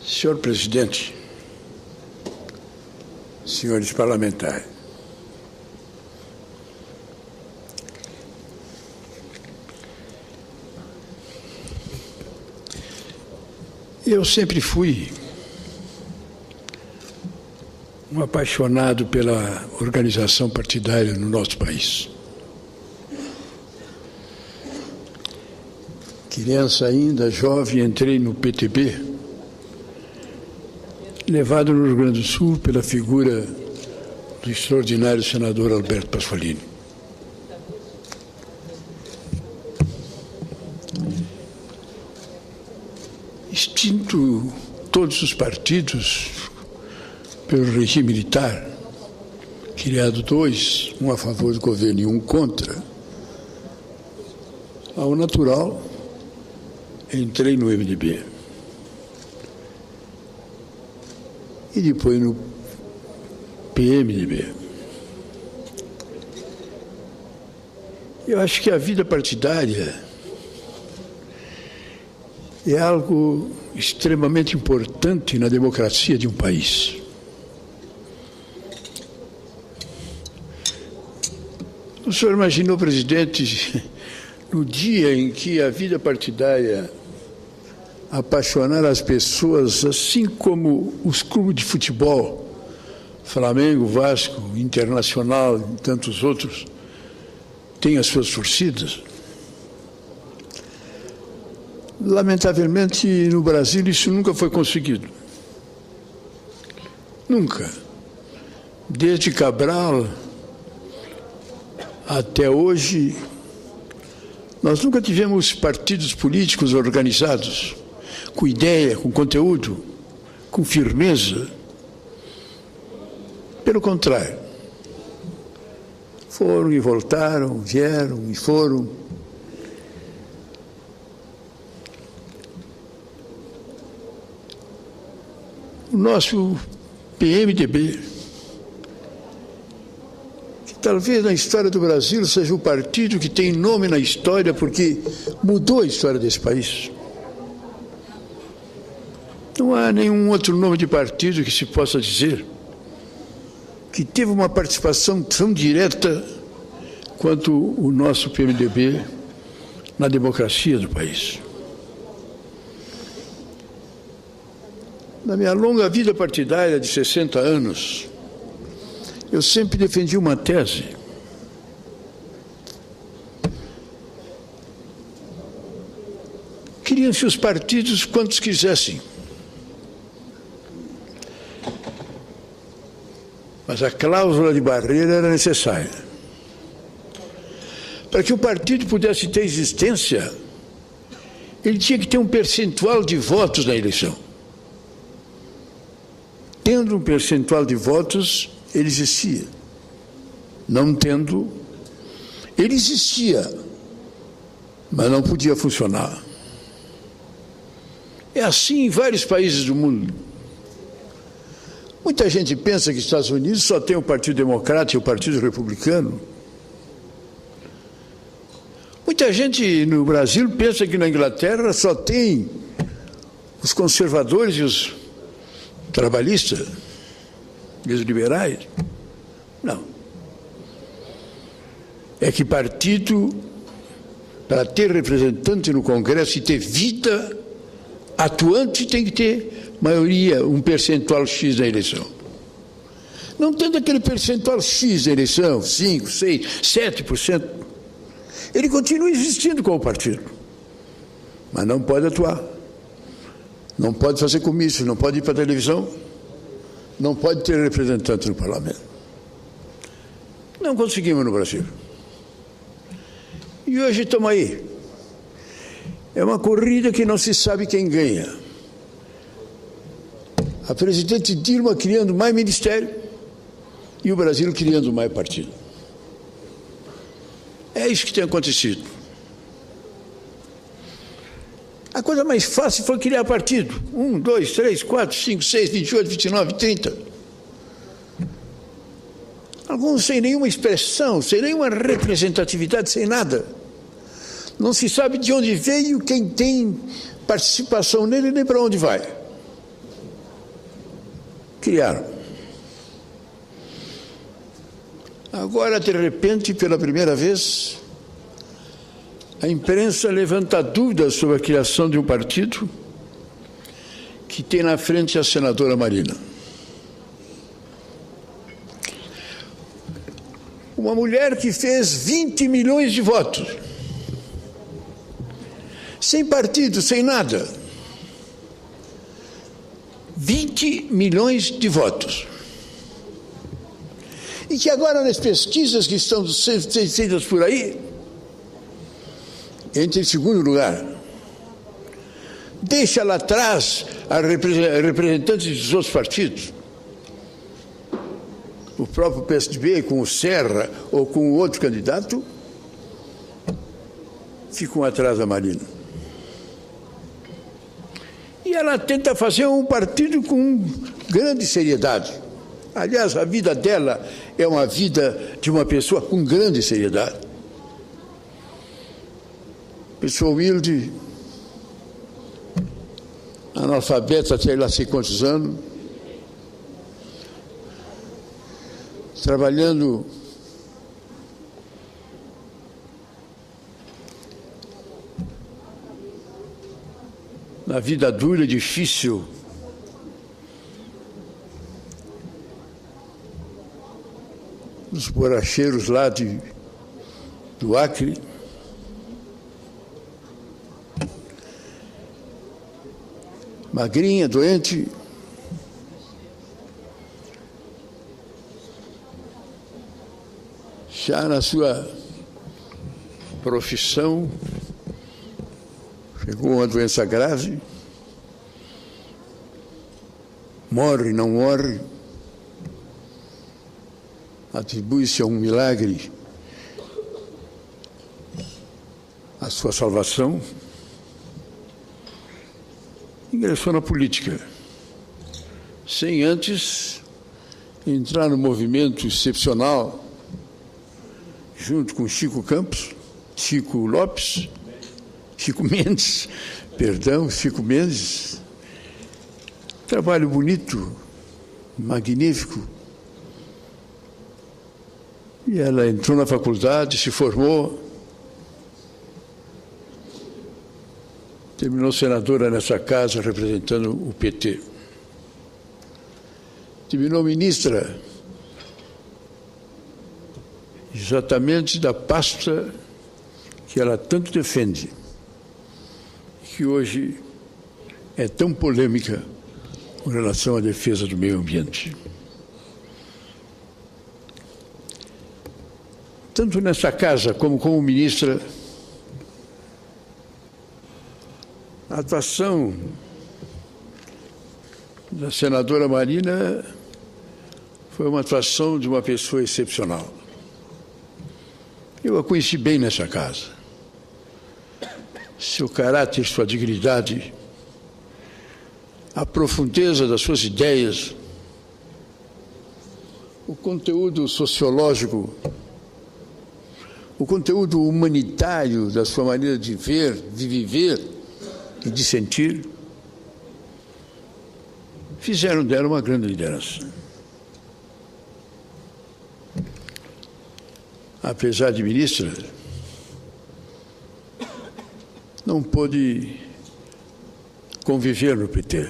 Senhor presidente, senhores parlamentares, eu sempre fui um apaixonado pela organização partidária no nosso país. Criança ainda, jovem, entrei no PTB, levado no Rio Grande do Sul pela figura do extraordinário senador Alberto Pasqualini. Extinto todos os partidos pelo regime militar, criado dois, um a favor do governo e um contra, ao natural, entrei no MDB. E depois no PMDB. Eu acho que a vida partidária é algo extremamente importante na democracia de um país. O senhor imaginou, presidente, no dia em que a vida partidária apaixonar as pessoas, assim como os clubes de futebol, Flamengo, Vasco, Internacional e tantos outros, têm as suas torcidas? Lamentavelmente, no Brasil, isso nunca foi conseguido. Nunca. Desde Cabral até hoje, nós nunca tivemos partidos políticos organizados, com ideia, com conteúdo, com firmeza. Pelo contrário, foram e voltaram, vieram e foram. O nosso PMDB, que talvez na história do Brasil seja o partido que tem nome na história porque mudou a história desse país. Não há nenhum outro nome de partido que se possa dizer que teve uma participação tão direta quanto o nosso PMDB na democracia do país. Na minha longa vida partidária de 60 anos, eu sempre defendi uma tese. Criam-se os partidos quantos quisessem. Mas a cláusula de barreira era necessária. Para que o partido pudesse ter existência, ele tinha que ter um percentual de votos na eleição. Tendo um percentual de votos, ele existia. Não tendo, ele existia, mas não podia funcionar. É assim em vários países do mundo. Muita gente pensa que os Estados Unidos só tem o Partido Democrata e o Partido Republicano. Muita gente no Brasil pensa que na Inglaterra só tem os conservadores e os trabalhistas e os liberais. Não. É que partido, para ter representante no Congresso e ter vida atuante, tem que ter maioria, um percentual X da eleição. Não tendo aquele percentual X da eleição, 5%, 6%, 7%, ele continua existindo como partido. Mas não pode atuar. Não pode fazer comício, não pode ir para a televisão, não pode ter representante no parlamento. Não conseguimos no Brasil. E hoje estamos aí. É uma corrida que não se sabe quem ganha. A presidente Dilma criando mais ministério e o Brasil criando mais partido. É isso que tem acontecido. A coisa mais fácil foi criar partido. 1, 2, 3, 4, 5, 6, 28, 29, 30. Alguns sem nenhuma expressão, sem nenhuma representatividade, sem nada. Não se sabe de onde veio, quem tem participação nele, nem para onde vai. criaram. Agora, de repente, pela primeira vez, a imprensa levanta dúvidas sobre a criação de um partido que tem na frente a senadora Marina. Uma mulher que fez 20 milhões de votos, sem partido, sem nada. 20 milhões de votos. E que agora, nas pesquisas que estão sendo feitas por aí, entra em segundo lugar. Deixa lá atrás a representantes dos outros partidos. O próprio PSDB, com o Serra ou com o outro candidato, ficam atrás da Marina. E ela tenta fazer um partido com grande seriedade. Aliás, a vida dela é uma vida de uma pessoa com grande seriedade. Pessoa humilde, analfabeta até lá sei quantos anos, trabalhando na vida dura e difícil dos borracheiros lá do Acre. Magrinha, doente, já na sua profissão, pegou uma doença grave, morre, não morre, atribui-se a um milagre a sua salvação, ingressou na política, sem antes entrar no movimento excepcional, junto com Chico Mendes, trabalho bonito, magnífico. E ela entrou na faculdade, se formou, terminou senadora nessa casa representando o PT. Terminou ministra exatamente da pasta que ela tanto defende, que hoje é tão polêmica com relação à defesa do meio ambiente. Tanto nessa casa como ministra, a atuação da senadora Marina foi uma atuação de uma pessoa excepcional. Eu a conheci bem nessa casa. Seu caráter, sua dignidade, a profundeza das suas ideias, o conteúdo sociológico, o conteúdo humanitário da sua maneira de ver, de viver e de sentir, fizeram dela uma grande liderança. Apesar de ministra, não pôde conviver no PT.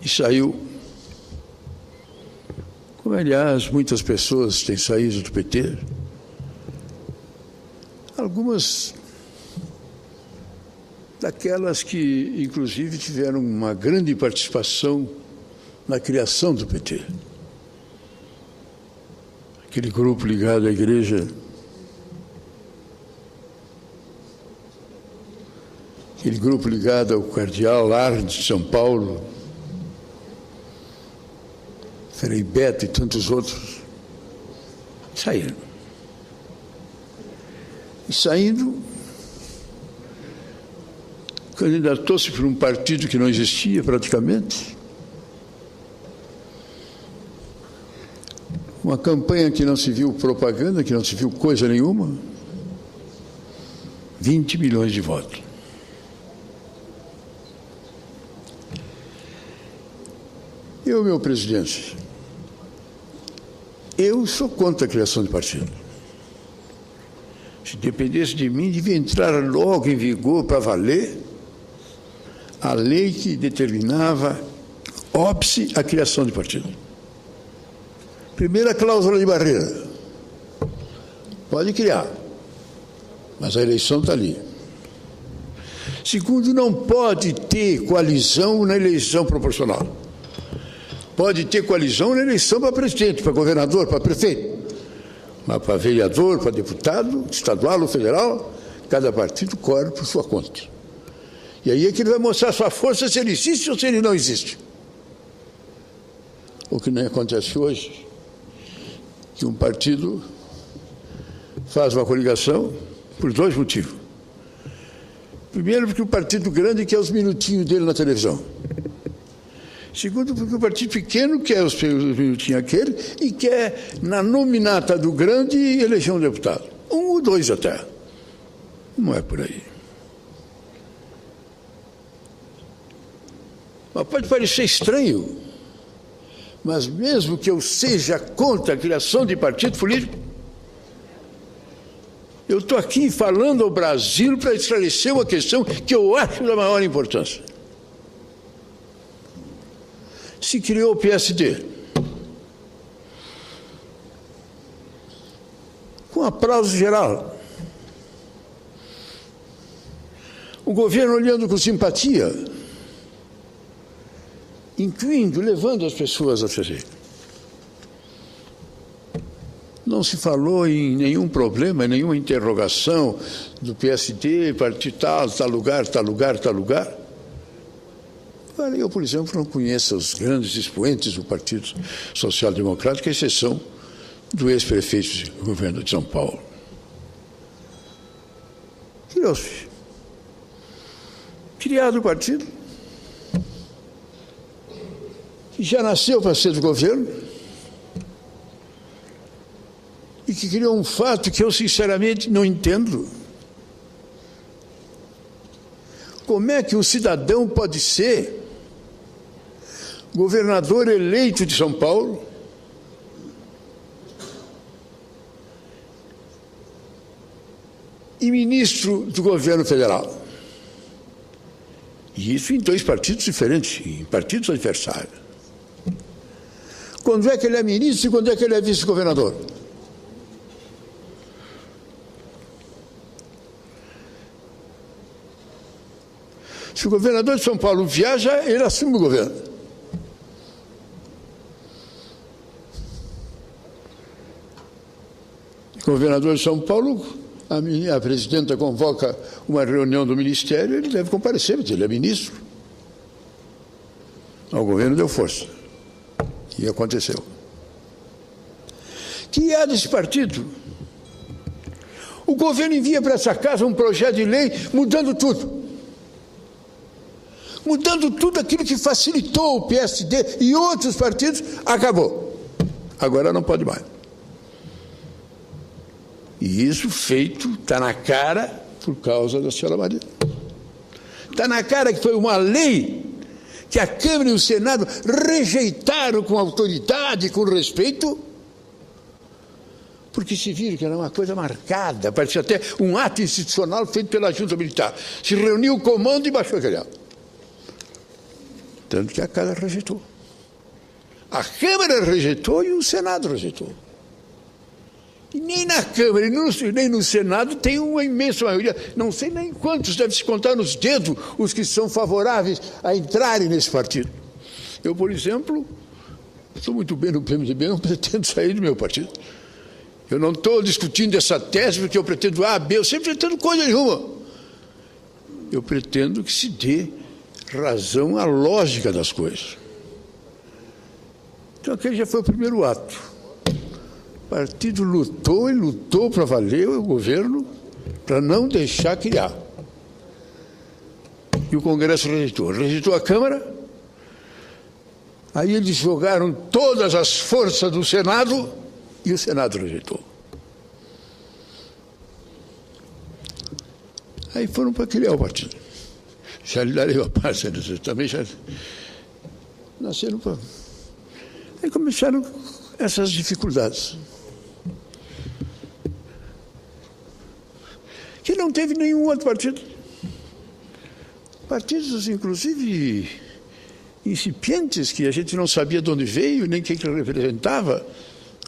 E saiu, como aliás muitas pessoas têm saído do PT, algumas daquelas que inclusive tiveram uma grande participação na criação do PT. Aquele grupo ligado à igreja, aquele grupo ligado ao cardeal Arnes de São Paulo, Frei Beto e tantos outros, saíram. E saindo, candidatou-se por um partido que não existia praticamente, uma campanha que não se viu propaganda, que não se viu coisa nenhuma, 20 milhões de votos. meu presidente, eu sou contra a criação de partido. Se dependesse de mim, devia entrar logo em vigor para valer a lei que determinava óbice a criação de partido. Primeira cláusula de barreira. Pode criar, mas a eleição está ali. Segundo, não pode ter coalizão na eleição proporcional. Pode ter coalizão na eleição para presidente, para governador, para prefeito. Mas para vereador, para deputado, estadual ou federal, cada partido corre por sua conta. E aí é que ele vai mostrar sua força, se ele existe ou se ele não existe. O que não acontece hoje, que um partido faz uma coligação por dois motivos. Primeiro, porque o partido grande quer os minutinhos dele na televisão. Segundo, porque o partido pequeno quer os minutinhos aquele e quer, na nominata do grande, eleger um deputado. Um ou dois até. Não é por aí. Mas pode parecer estranho, mas mesmo que eu seja contra a criação de partido político, eu estou aqui falando ao Brasil para esclarecer uma questão que eu acho da maior importância. Se criou o PSD. Com aplauso geral. O governo olhando com simpatia, incluindo, levando as pessoas a fazer. Não se falou em nenhum problema, nenhuma interrogação do PSD, partido tal lugar, tal lugar, tal lugar. Agora, eu, por exemplo, não conheço os grandes expoentes do Partido Social Democrático, à exceção do ex-prefeito do governo de São Paulo. Criou-se. Criado o partido, que já nasceu para ser do governo, e que criou um fato que eu, sinceramente, não entendo. Como é que um cidadão pode ser governador eleito de São Paulo e ministro do governo federal? E isso em dois partidos diferentes, em partidos adversários. Quando é que ele é ministro e quando é que ele é vice-governador? Se o governador de São Paulo viaja, ele assume o governo. O governador de São Paulo, a presidenta convoca uma reunião do ministério, ele deve comparecer, porque ele é ministro. O governo deu força. E aconteceu. Que é desse partido? O governo envia para essa casa um projeto de lei mudando tudo. Mudando tudo aquilo que facilitou o PSD e outros partidos, acabou. Agora não pode mais. E isso feito, está na cara, por causa da senhora Maria. Está na cara que foi uma lei que a Câmara e o Senado rejeitaram com autoridade, com respeito, porque se viram que era uma coisa marcada, parecia até um ato institucional feito pela Junta Militar. Se reuniu o comando e baixou aquele ato. Tanto que a Câmara rejeitou. A Câmara rejeitou e o Senado rejeitou. E nem na Câmara, nem no Senado tem uma imensa maioria. Não sei nem quantos, deve se contar nos dedos os que são favoráveis a entrarem nesse partido. Eu, por exemplo, estou muito bem no PMDB, não pretendo sair do meu partido. Eu não estou discutindo essa tese porque eu pretendo A, B, eu sempre pretendo coisa nenhuma. Eu pretendo que se dê razão à lógica das coisas. Então aquele já foi o primeiro ato. O partido lutou e lutou para valer o governo, para não deixar criar. E o Congresso rejeitou. Rejeitou a Câmara, aí eles jogaram todas as forças do Senado e o Senado rejeitou. Aí foram para criar o partido. Já lhe darei a parte, também já nasceram para Aí começaram essas dificuldades. Que não teve nenhum outro partido. Partidos, inclusive, incipientes, que a gente não sabia de onde veio, nem o que ele representava,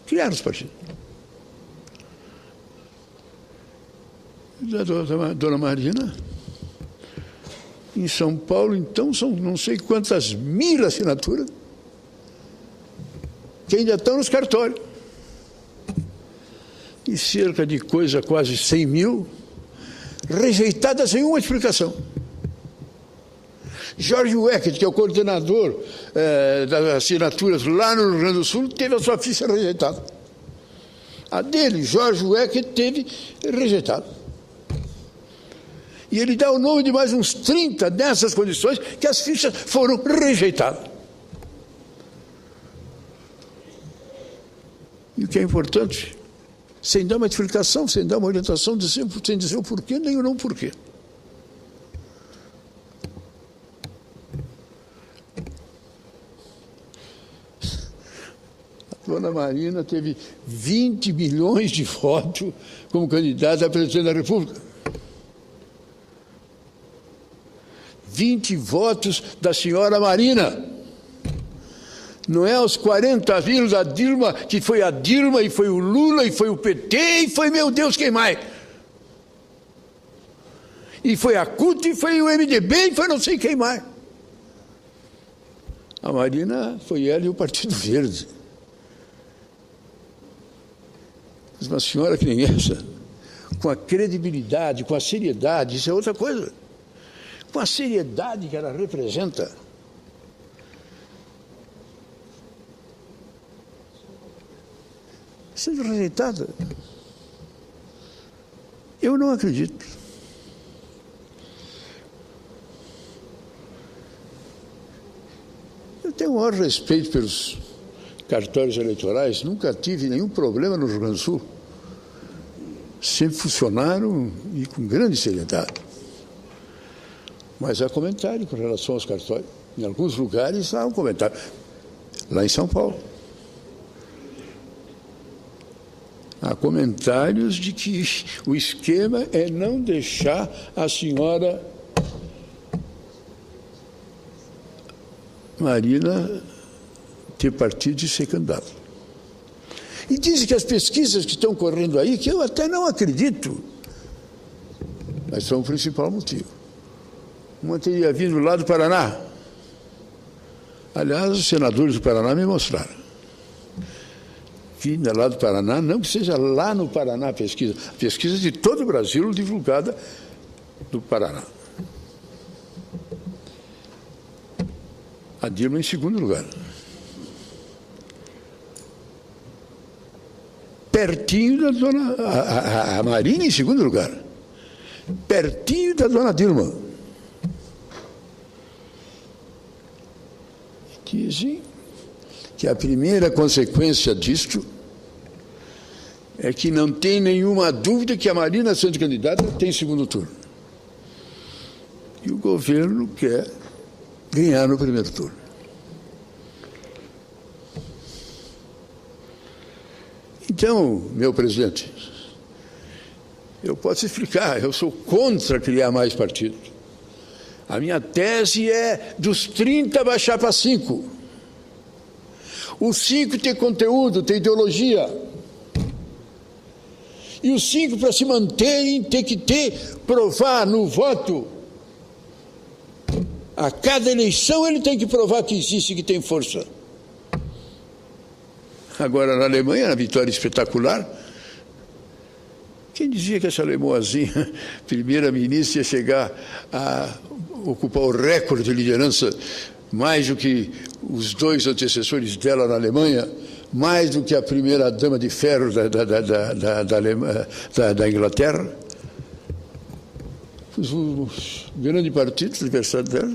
criaram os partidos. Da Dona Marina, em São Paulo, então, são não sei quantas mil assinaturas que ainda estão nos cartórios. E cerca de quase 100 mil rejeitadas sem uma explicação. Jorge Weckert, que é o coordenador das assinaturas lá no Rio Grande do Sul, teve a sua ficha rejeitada. A dele, Jorge Weckert, teve rejeitada. E ele dá o nome de mais uns 30 nessas condições que as fichas foram rejeitadas. E o que é importante, sem dar uma explicação, sem dar uma orientação, sem dizer o porquê, nem o não porquê. Dona Marina teve 20 milhões de votos como candidata a presidente da República. 20 votos da senhora Marina. Não é os 40 mil da Dilma, que foi a Dilma, e foi o Lula, e foi o PT, e foi, meu Deus, quem mais? E foi a CUT, e foi o MDB, e foi não sei quem mais. A Marina foi ela e o Partido Verde. Mas uma senhora que nem essa, com a credibilidade, com a seriedade, isso é outra coisa. Com a seriedade que ela representa, sendo rejeitada. Eu não acredito. Eu tenho o maior respeito pelos cartórios eleitorais, nunca tive nenhum problema no Rio Grande do Sul. Sempre funcionaram e com grande seriedade. Mas há comentário com relação aos cartórios. Em alguns lugares há um comentário. Lá em São Paulo. Há comentários de que o esquema é não deixar a senhora Marina ter partido e ser candidata. E dizem que as pesquisas que estão correndo aí, que eu até não acredito, mas são o principal motivo. Uma teria vindo lá do Paraná. Aliás, os senadores do Paraná me mostraram. Vinda lá do Paraná, não que seja lá no Paraná a pesquisa de todo o Brasil divulgada do Paraná. A Dilma em segundo lugar. Pertinho da dona... A Marina em segundo lugar. Pertinho da dona Dilma. Dizem que a primeira consequência disto é que não tem nenhuma dúvida que a Marina, sendo candidata, tem segundo turno. E o governo quer ganhar no primeiro turno. Então, meu presidente, eu posso explicar, eu sou contra criar mais partidos. A minha tese é dos 30 baixar para 5. Os 5 tem conteúdo, tem ideologia. E os 5, para se manterem, tem que provar no voto. A cada eleição ele tem que provar que existe, que tem força. Agora, na Alemanha, na vitória espetacular, quem dizia que essa alemoazinha, primeira-ministra, ia chegar a ocupar o recorde de liderança mais do que os 2 antecessores dela na Alemanha, mais do que a primeira-dama de ferro da Inglaterra? O grande partido, o adversário dela,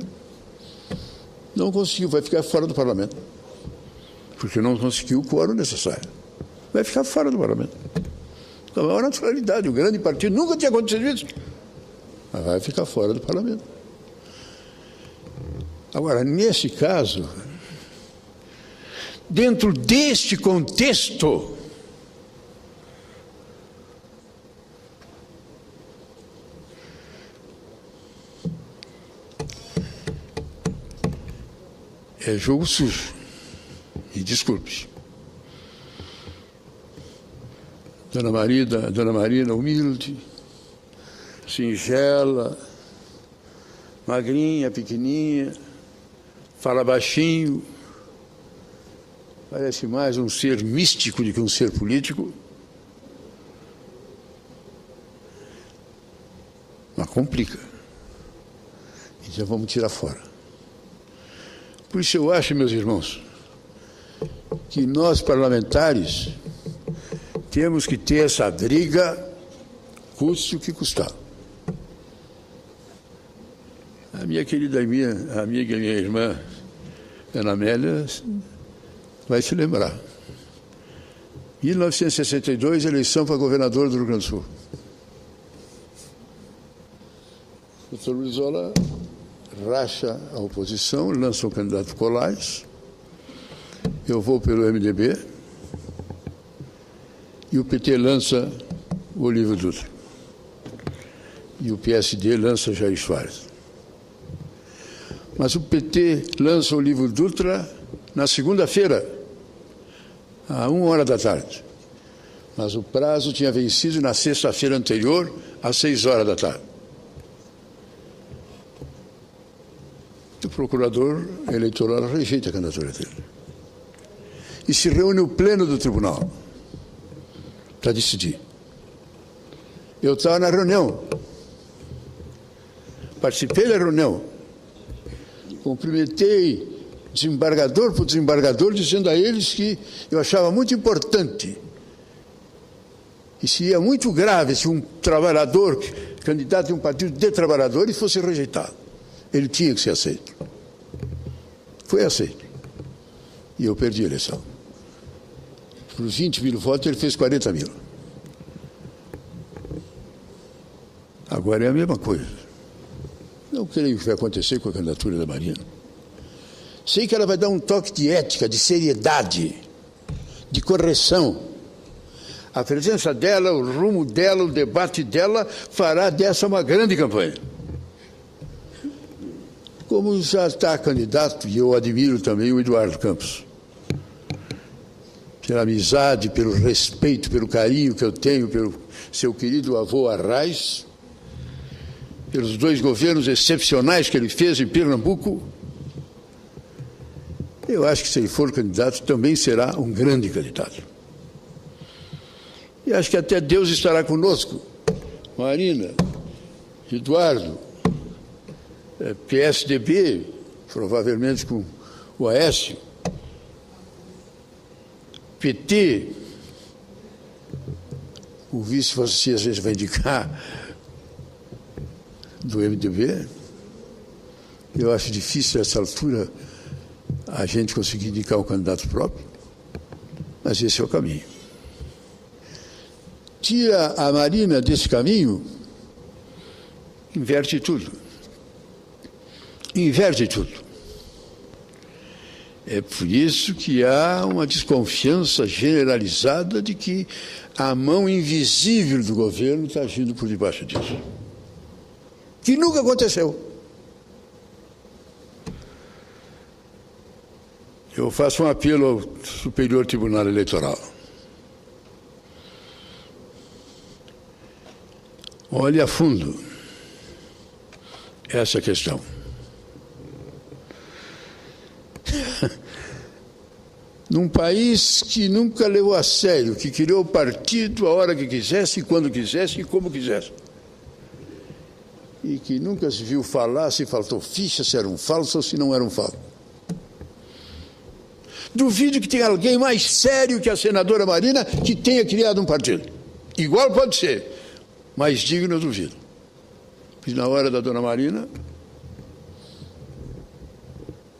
não conseguiu, vai ficar fora do parlamento. Porque não conseguiu o quórum necessário. Vai ficar fora do parlamento. Com a maior naturalidade. O grande partido nunca tinha acontecido isso. Mas vai ficar fora do parlamento. Agora, nesse caso, dentro deste contexto, é jogo sujo. E desculpe. Dona Marina, humilde, singela, magrinha, pequenininha, fala baixinho, parece mais um ser místico do que um ser político. Mas complica. Então vamos tirar fora. Por isso eu acho, meus irmãos, que nós parlamentares temos que ter essa briga, custe o que custar. A minha querida amiga, minha irmã, Ana Amélia, vai se lembrar. 1962, eleição para governador do Rio Grande do Sul. O doutor Brizola racha a oposição, lança o candidato Colares, eu vou pelo MDB, e o PT lança o Olívio Dutra. E o PSD lança Jair Soares. Mas o PT lança o Olívio Dutra na segunda-feira, à 1h da tarde. Mas o prazo tinha vencido na sexta-feira anterior, às 6h da tarde. O procurador eleitoral rejeita a candidatura dele. E se reúne o pleno do tribunal para decidir. Eu estava na reunião, participei da reunião, cumprimentei desembargador por desembargador, dizendo a eles que eu achava muito importante e seria muito grave se um trabalhador, candidato de um partido de trabalhadores, fosse rejeitado. Ele tinha que ser aceito. Foi aceito. E eu perdi a eleição. Por 20 mil votos, ele fez 40 mil. Agora é a mesma coisa. Não creio que vai acontecer com a candidatura da Marina. Sei que ela vai dar um toque de ética, de seriedade, de correção. A presença dela, o rumo dela, o debate dela fará dessa uma grande campanha. Como já está candidato, e eu admiro também o Eduardo Campos, pela amizade, pelo respeito, pelo carinho que eu tenho pelo seu querido avô Arraes, pelos 2 governos excepcionais que ele fez em Pernambuco, eu acho que se ele for candidato também será um grande candidato. E acho que até Deus estará conosco. Marina, Eduardo, PSDB, provavelmente com o Aécio, PT, o vice você às vezes vai indicar do MDB. Eu acho difícil, nessa altura, a gente conseguir indicar um candidato próprio, mas esse é o caminho. Tira a Marina desse caminho, inverte tudo. Inverte tudo. É por isso que há uma desconfiança generalizada de que a mão invisível do governo está agindo por debaixo disso. Que nunca aconteceu. Eu faço um apelo ao Superior Tribunal Eleitoral. Olhe a fundo essa questão. Num país que nunca levou a sério, que criou o partido a hora que quisesse, quando quisesse e como quisesse. E que nunca se viu falar se faltou ficha, se era um falso ou se não era um falso. Duvido que tenha alguém mais sério que a senadora Marina que tenha criado um partido. Igual pode ser, mas digno eu duvido. E na hora da dona Marina,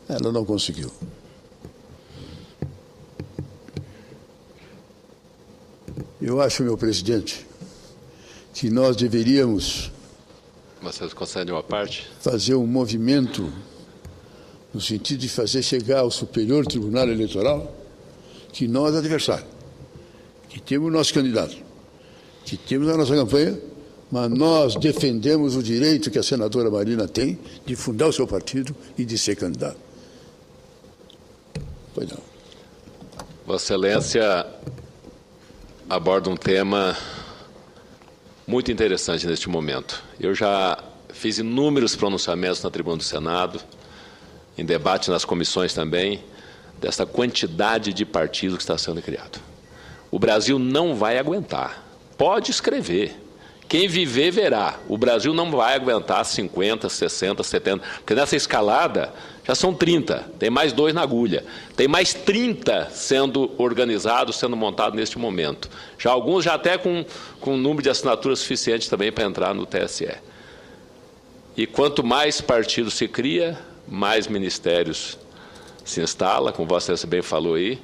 ela não conseguiu. Eu acho, meu presidente, que nós deveríamos... Vocês concedem uma parte? Fazer um movimento no sentido de fazer chegar ao Superior Tribunal Eleitoral que nós, adversários, que temos o nosso candidato, que temos a nossa campanha, mas nós defendemos o direito que a senadora Marina tem de fundar o seu partido e de ser candidato. Pois não. Vossa Excelência aborda um tema muito interessante neste momento. Eu já fiz inúmeros pronunciamentos na tribuna do Senado, em debate nas comissões também, dessa quantidade de partidos que está sendo criado. O Brasil não vai aguentar. Pode escrever. Quem viver, verá. O Brasil não vai aguentar 50, 60, 70, porque nessa escalada já são 30, tem mais 2 na agulha. Tem mais 30 sendo organizados, sendo montados neste momento. Já alguns já até com um número de assinaturas suficiente também para entrar no TSE. E quanto mais partidos se cria, mais ministérios se instala, como Vossa Excelência bem falou aí,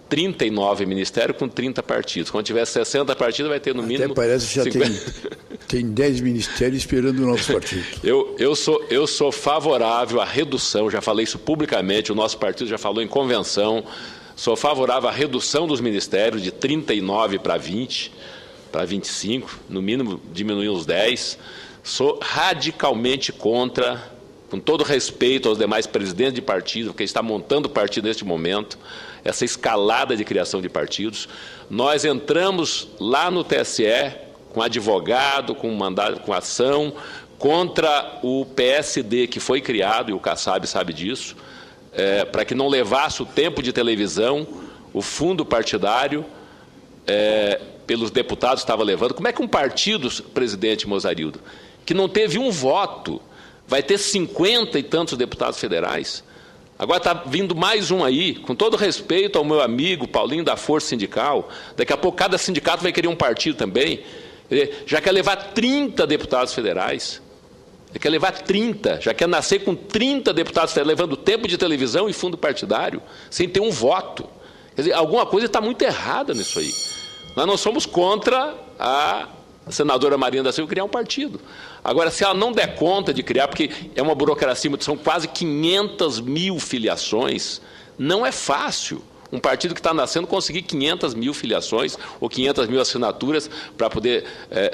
39 ministérios com 30 partidos. Quando tiver 60 partidos, vai ter no mínimo... Até parece que já 50... tem 10 ministérios esperando novos partidos. Eu sou favorável à redução, já falei isso publicamente, o nosso partido já falou em convenção, sou favorável à redução dos ministérios de 39 para 20, para 25, no mínimo diminuir uns 10. Sou radicalmente contra, com todo respeito aos demais presidentes de partido, porque está montando partido neste momento, essa escalada de criação de partidos. Nós entramos lá no TSE com advogado, com mandado, com ação, contra o PSD que foi criado, e o Kassab sabe disso, para que não levasse o tempo de televisão, o fundo partidário, pelos deputados estava levando. Como é que um partido, presidente Mozarildo, que não teve um voto, vai ter 50 e tantos deputados federais? Agora está vindo mais um aí, com todo respeito ao meu amigo Paulinho da Força Sindical, daqui a pouco cada sindicato vai querer um partido também, já quer levar 30 deputados federais, já quer levar 30, já quer nascer com 30 deputados federais, levando tempo de televisão e fundo partidário, sem ter um voto. Quer dizer, alguma coisa está muito errada nisso aí. Nós não somos contra a senadora Marina da Silva criar um partido. Agora, se ela não der conta de criar, porque é uma burocracia, são quase 500 mil filiações, não é fácil um partido que está nascendo conseguir 500 mil filiações ou 500 mil assinaturas para poder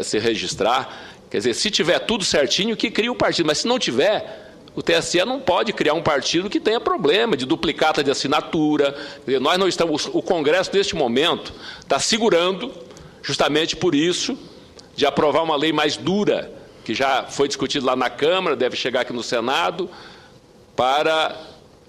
se registrar. Quer dizer, se tiver tudo certinho, que cria o partido, mas se não tiver, o TSE não pode criar um partido que tenha problema de duplicata de assinatura. Quer dizer, nós não estamos, o Congresso, neste momento, está segurando, justamente por isso, de aprovar uma lei mais dura, que já foi discutido lá na Câmara, deve chegar aqui no Senado, para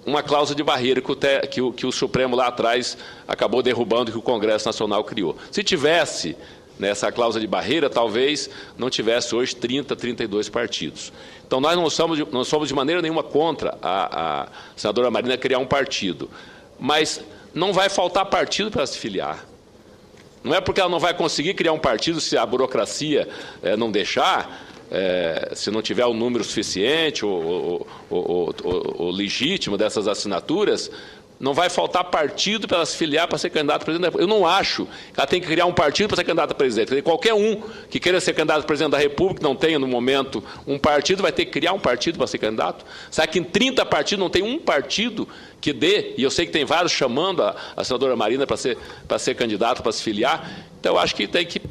uma cláusula de barreira que o Supremo lá atrás acabou derrubando, que o Congresso Nacional criou. Se tivesse nessa cláusula de barreira, talvez não tivesse hoje 30, 32 partidos. Então, nós não somos de maneira nenhuma contra a senadora Marina criar um partido, mas não vai faltar partido para se filiar. Não é porque ela não vai conseguir criar um partido se a burocracia não deixar, se não tiver o número suficiente ou legítimo dessas assinaturas, não vai faltar partido para ela se filiar para ser candidato a presidente da República. Eu não acho que ela tem que criar um partido para ser candidato a presidente. Quer dizer, qualquer um que queira ser candidato a presidente da República, não tenha no momento um partido, vai ter que criar um partido para ser candidato. Será que em 30 partidos não tem um partido que dê? E eu sei que tem vários chamando a senadora Marina para ser candidato, para se filiar. Então, eu acho que tem que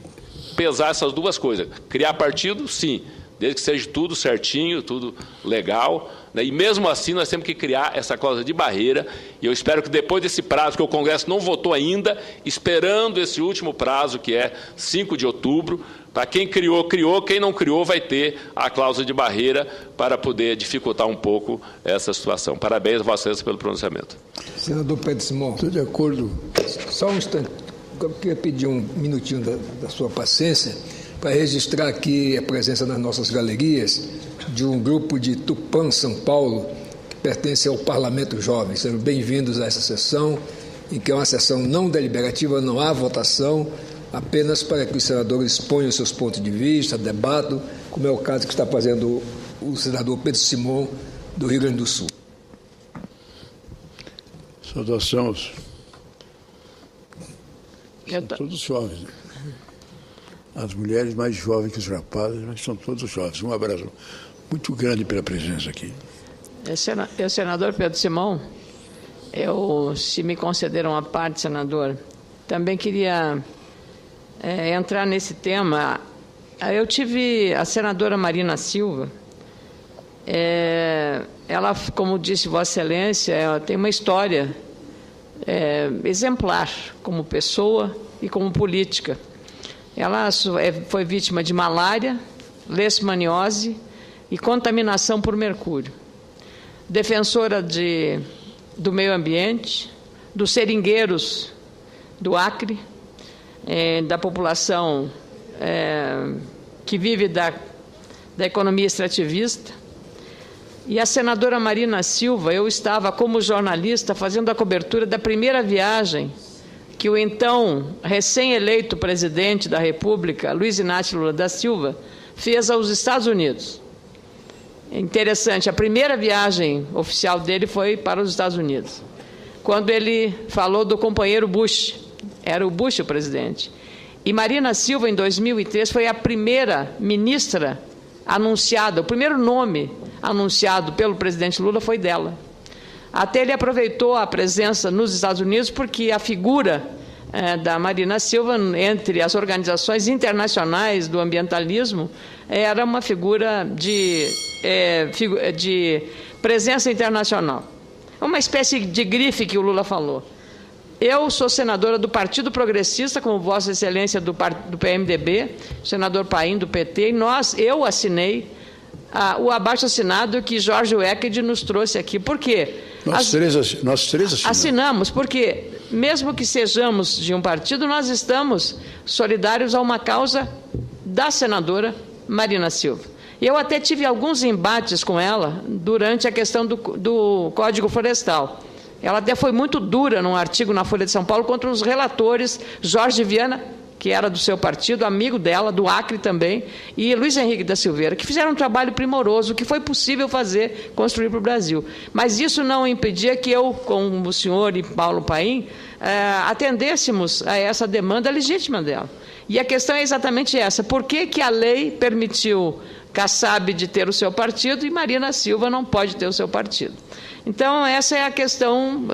pesar essas duas coisas. Criar partido, sim, desde que seja tudo certinho, tudo legal, né? E mesmo assim nós temos que criar essa cláusula de barreira, e eu espero que depois desse prazo, que o Congresso não votou ainda, esperando esse último prazo, que é 5 de outubro, para quem criou, criou, quem não criou vai ter a cláusula de barreira para poder dificultar um pouco essa situação. Parabéns a Vossa Excelência pelo pronunciamento. Senador Pedro Simão. Estou de acordo. Só um instante. Eu queria pedir um minutinho da sua paciência para registrar aqui a presença nas nossas galerias de um grupo de Tupã, São Paulo, que pertence ao Parlamento Jovem. Sejam bem-vindos a essa sessão, em que é uma sessão não deliberativa, não há votação, apenas para que os senadores exponham seus pontos de vista, debatam, como é o caso que está fazendo o senador Pedro Simão, do Rio Grande do Sul. Saudações. São todos jovens, né? As mulheres mais jovens que os rapazes, mas são todos jovens. Um abraço muito grande pela presença aqui. Senador Pedro Simão, se me concederam uma parte, senador, também queria entrar nesse tema. Eu tive a senadora Marina Silva, ela, como disse Vossa Excelência, ela tem uma história exemplar como pessoa e como política. Ela foi vítima de malária, leishmaniose e contaminação por mercúrio. Defensora do meio ambiente, dos seringueiros do Acre, da população que vive da economia extrativista. E a senadora Marina Silva, eu estava como jornalista fazendo a cobertura da primeira viagem que o então recém-eleito presidente da República, Luiz Inácio Lula da Silva, fez aos Estados Unidos. Interessante, a primeira viagem oficial dele foi para os Estados Unidos, quando ele falou do companheiro Bush, era o Bush o presidente. E Marina Silva, em 2003, foi a primeira ministra anunciada, o primeiro nome anunciado pelo presidente Lula foi dela. Até ele aproveitou a presença nos Estados Unidos, porque a figura da Marina Silva, entre as organizações internacionais do ambientalismo, era uma figura de presença internacional. Uma espécie de grife que o Lula falou. Eu sou senadora do Partido Progressista, como Vossa Excelência do PMDB, senador Paim do PT, e eu assinei o abaixo-assinado que Jorge Wecked nos trouxe aqui. Por quê? Nós três assinamos, porque, mesmo que sejamos de um partido, nós estamos solidários a uma causa da senadora Marina Silva. Eu até tive alguns embates com ela durante a questão do Código Florestal. Ela até foi muito dura num artigo na Folha de São Paulo contra os relatores Jorge Viana, que era do seu partido, amigo dela, do Acre também, e Luiz Henrique da Silveira, que fizeram um trabalho primoroso, que foi possível fazer, construir para o Brasil. Mas isso não impedia que eu, com o senhor e Paulo Paim, atendêssemos a essa demanda legítima dela. E a questão é exatamente essa: por que a lei permitiu Kassab de ter o seu partido e Marina Silva não pode ter o seu partido? Então, essa é a questão.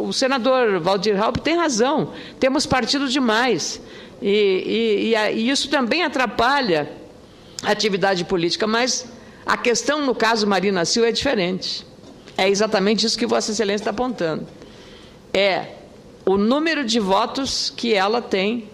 O senador Waldir Raupp tem razão, temos partido demais, e isso também atrapalha a atividade política, mas a questão, no caso Marina Silva, é diferente. É exatamente isso que Vossa Excelência está apontando. É o número de votos que ela tem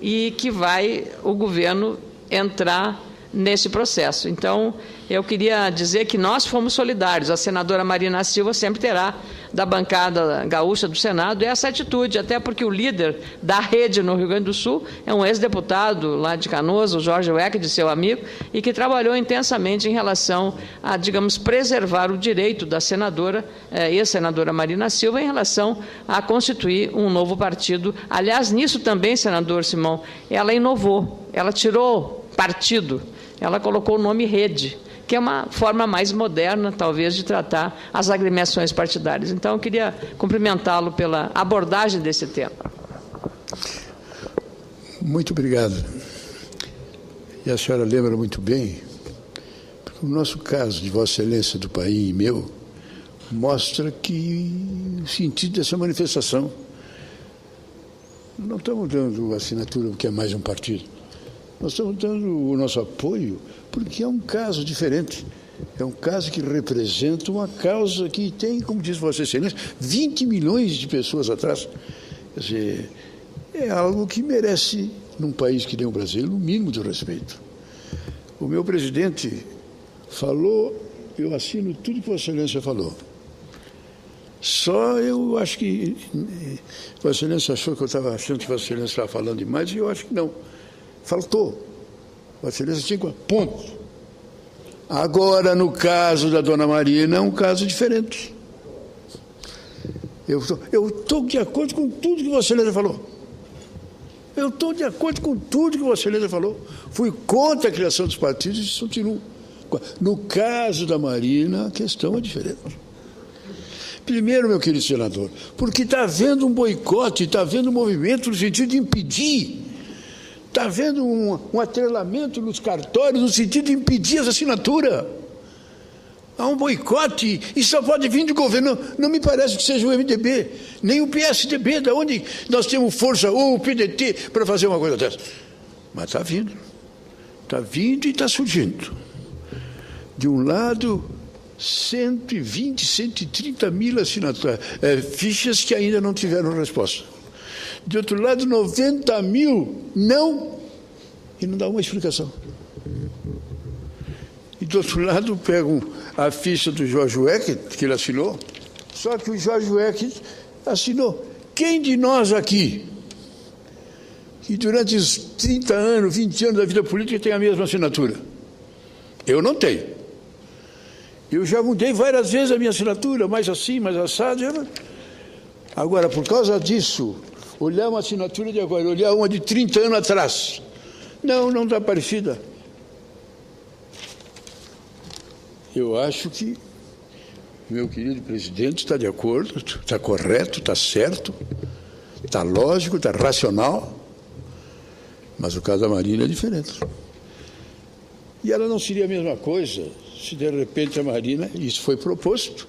e que vai o governo entrar nesse processo. Então, eu queria dizer que nós fomos solidários. A senadora Marina Silva sempre terá, da bancada gaúcha do Senado, essa atitude, até porque o líder da rede no Rio Grande do Sul é um ex-deputado lá de Canoas, o Jorge Wecked, seu amigo, e que trabalhou intensamente em relação a, digamos, preservar o direito da senadora, ex-senadora Marina Silva, em relação a constituir um novo partido. Aliás, nisso também, senador Simão, ela inovou, ela tirou partido, ela colocou o nome rede, que é uma forma mais moderna, talvez, de tratar as agremiações partidárias. Então, eu queria cumprimentá-lo pela abordagem desse tema. Muito obrigado. E a senhora lembra muito bem, porque o nosso caso de Vossa Excelência do país e meu mostra que o sentido dessa manifestação. Não estamos dando assinatura porque é mais um partido. Nós estamos dando o nosso apoio porque é um caso diferente. É um caso que representa uma causa que tem, como diz Vossa Excelência, 20 milhões de pessoas atrás. Quer dizer, é algo que merece, num país que nem o Brasil, o mínimo de respeito. O meu presidente falou, eu assino tudo que Vossa Excelência falou. Só eu acho que Vossa Excelência achou que eu estava achando que Vossa Excelência estava falando demais, e eu acho que não. Faltou. Vossa Excelência tinha ponto. Agora, no caso da dona Marina, é um caso diferente. Eu estou de acordo com tudo que Vossa Excelência falou. Eu estou de acordo com tudo que Vossa Excelência falou. Fui contra a criação dos partidos e continuo. No caso da Marina, a questão é diferente. Primeiro, meu querido senador, porque está havendo um boicote, está havendo um movimento no sentido de impedir. Está havendo um atrelamento nos cartórios no sentido de impedir essa assinatura. Há um boicote e só pode vir do governo. Não me parece que seja o MDB, nem o PSDB, da onde nós temos força, ou o PDT, para fazer uma coisa dessa. Mas está vindo. Está vindo e está surgindo. De um lado, 120, 130 mil fichas que ainda não tiveram resposta. De outro lado, 90 mil não, e não dá uma explicação. E do outro lado, pegam a ficha do Jorge Weck, que ele assinou, só que o Jorge Weck assinou. Quem de nós aqui, que durante os 30 anos, 20 anos da vida política tem a mesma assinatura? Eu não tenho. Eu já mudei várias vezes a minha assinatura, mais assim, mais assado. Agora, por causa disso, olhar uma assinatura de agora, olhar uma de 30 anos atrás, não está parecida. Eu acho que meu querido presidente está de acordo, está correto, está certo, está lógico, está racional, mas o caso da Marina é diferente. E ela não seria a mesma coisa se de repente a Marina, isso foi proposto,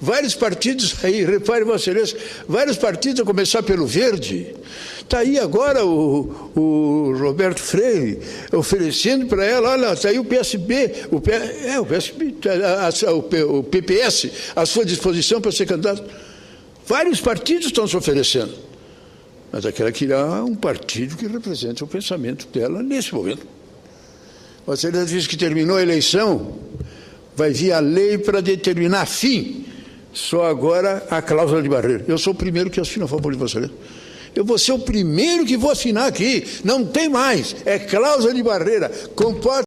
vários partidos aí, repare Vossa Excelência, vários partidos, a começar pelo Verde, está aí agora o Roberto Freire oferecendo para ela, olha, está aí o PSB, o PPS à sua disposição para ser candidato. Vários partidos estão se oferecendo, mas aquela queria um partido que represente o pensamento dela nesse momento. Vossa Excelência disse que terminou a eleição, vai vir a lei para determinar fim. Só agora a cláusula de barreira. Eu sou o primeiro que assino a favor de Vossa Excelência. Eu vou ser o primeiro que vou assinar aqui. Não tem mais. É cláusula de barreira. Comporta